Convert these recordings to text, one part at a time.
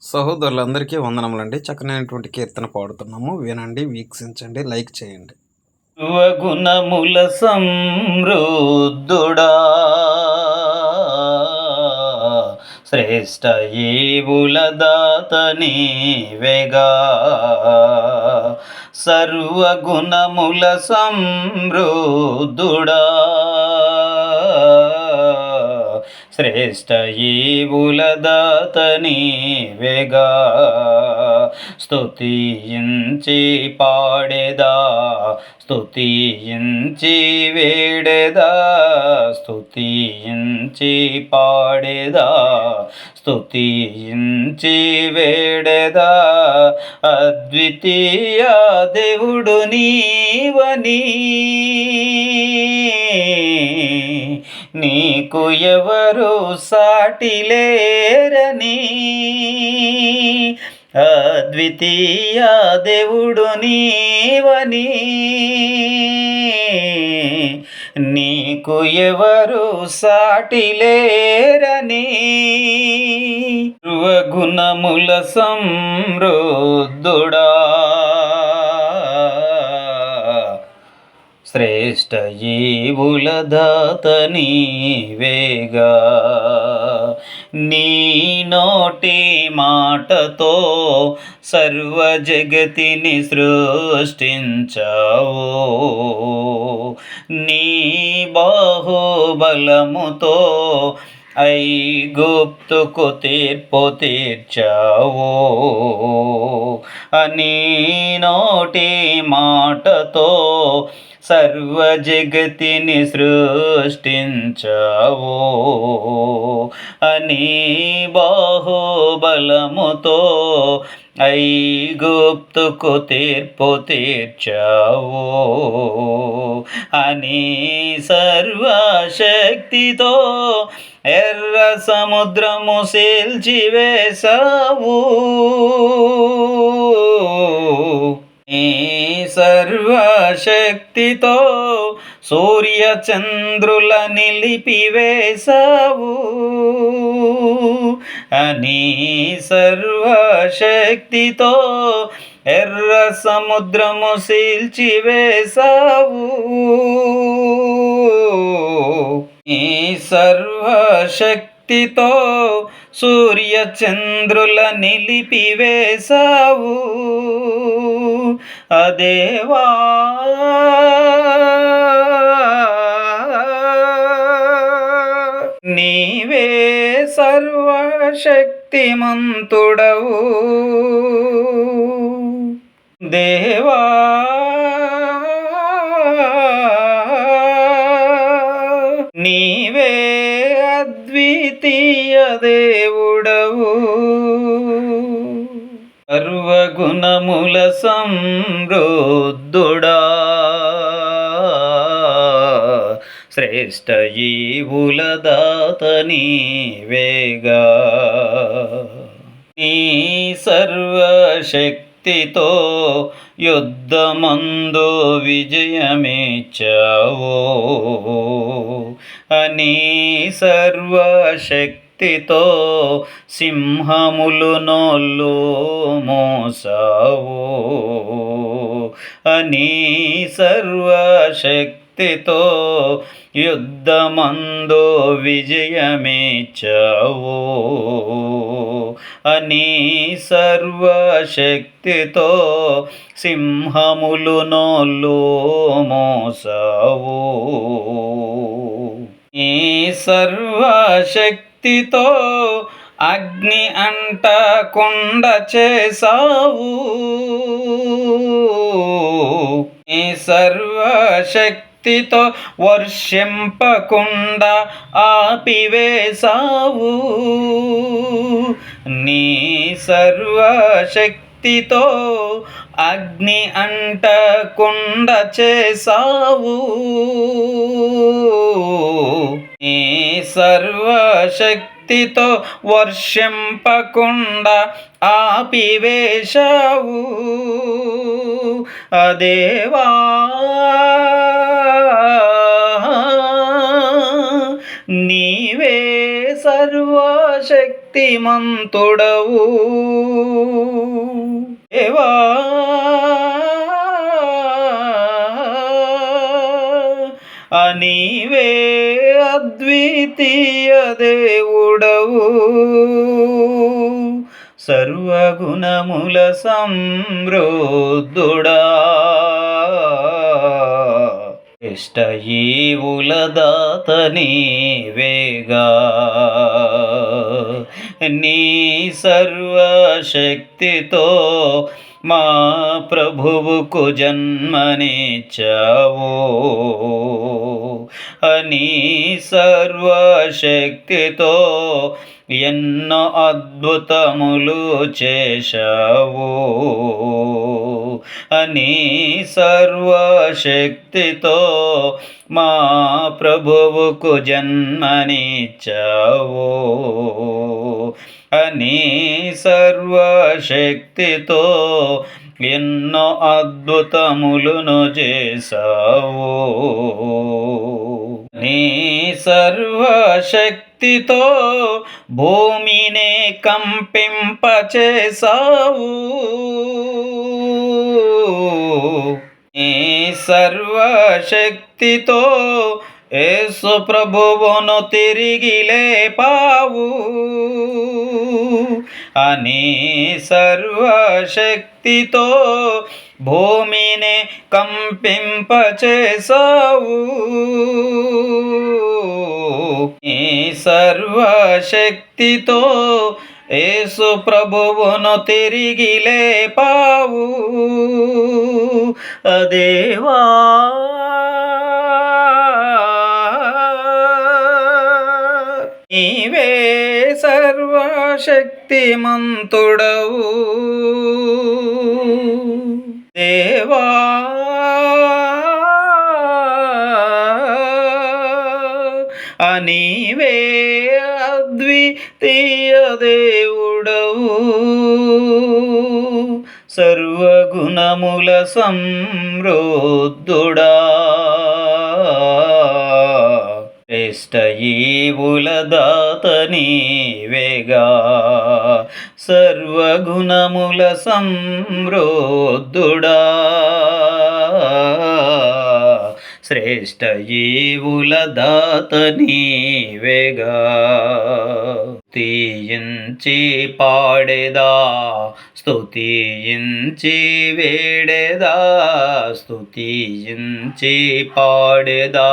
సహోదరులందరికీ వందనములండి. చక్కనైనటువంటి కీర్తన పాడుతున్నాము. వినండి, వీక్షించండి, లైక్ చేయండి. గుణముల సమృద్ధుడా శ్రేష్ఠ ఈవుల దాత నీవేగా సర్వగుణముల సమృద్ధుడా శ్రేష్ఠ ఈవుల దాత నీవేగా స్తుతించి పాడేదా స్తుతించి వేడేదా స్తుతించి పాడేదా స్తుతించి వేడేదా అద్వితీయ దేవుడు నీవని నీకు ఎవరు సాటి లేరని అద్వితీయ దేవుడు నీవని నీకు ఎవరు సాటి లేరని సర్వగుణముల సమృద్ధుడా శ్రేష్ఠ ఈవుల దాత నీవేగా నీ నోటి మాటతో సర్వ జగతిని సృష్టించావు నీ బాహుబలముతో ఐగుప్తుకు తీర్పు తీర్చావు అని నోటి మాటతో సర్వ జగతిని సృష్టించావు అని బాహుబలముతో ఐగుప్తుకు తీర్పు తీర్చావు అని సర్వశక్తితో ఎర్ర సముద్రము చీల్చివేశావు నీ సర్వశక్తితో సూర్య చంద్రుల నిలిపివేశావు అని సర్వశక్తితో ఎర్ర సముద్రము చీల్చివేశావు నీ సర్వశక్తితో సూర్య చంద్రుల నిలిపివేశావు అదేవా నీవే సర్వశక్తిమంతుడవు దేవా నీవే అద్వితీయ దేవుడవు సర్వగుణముల సమృద్ధుడా శ్రేష్ఠ ఈవుల దాత నీవేగా నీ సర్వశక్తితో యుద్ధమందు విజయమిచ్చావు అని సర్వశక్తితో సింహములు నోళ్ళు మోసావు అని సర్వశక్తితో యుద్ధమందు విజయమిచ్చావు అని సర్వశక్తితో సింహములు నోళ్ళు మోసావు ఈ సర్వశక్తితో అగ్ని అంటకుండా చేసావు ఈ సర్వశక్తితో వర్షింపకుండా ఆపివేశావు నీ సర్వశక్తితో అగ్ని అంటకుండా చేసావు నీ సర్వశక్తితో వర్షింపకుండా ఆపివేశావు అదేవా నీవే సర్వశక్తి సర్వశక్తిమంతుడవు దేవా నీవే అద్వితీయ దేవుడవు సర్వగుణముల సమృద్ధుడా ఇష్టయీవుల దాత నీవేగా నీ సర్వశక్తితో మా ప్రభువుకు జన్మనిచ్చావు నీ సర్వశక్తితో ఎన్నో అద్భుతములు చేశావు నీ సర్వశక్తితో మా ప్రభువుకు జన్మనిచ్చావు నీ సర్వశక్తితో ఎన్నో అద్భుతములను చేశావు నీ సర్వశక్తితో భూమినే కంపింపచేసావు నీ సర్వశక్తితో యేసు ప్రభువును తిరిగి లేపావు నీ సర్వశక్తితో భూమిని కంపింపచేసావు నీ సర్వశక్తితో యేసు ప్రభువును తిరిగి లేపావు దేవా నీవే సర్వశక్తిమంతుడవు దేవా నీవే అద్వితీయ దేవుడవు సర్వగుణముల సమృద్ధుడా ఇష్టయీవుల దాత నీవేగా సర్వగుణముల సమృద్ధుడా శ్రేష్ఠ ఈవుల దాత నీవేగా స్తుతించి పాడేదా స్తుతించి వేడేదా స్తుతించి పాడేదా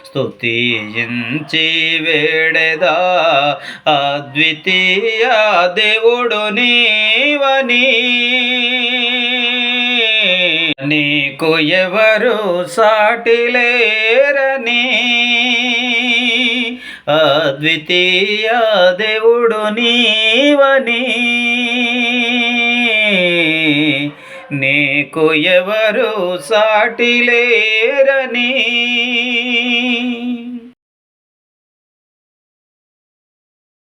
స్తుతించి వేడేదా అద్వితీయ దేవుడు నీవని నీకు ఎవరు సాటి లేరని అద్వితీయ దేవుడు నీవని నీకు ఎవరు సాటి లేరని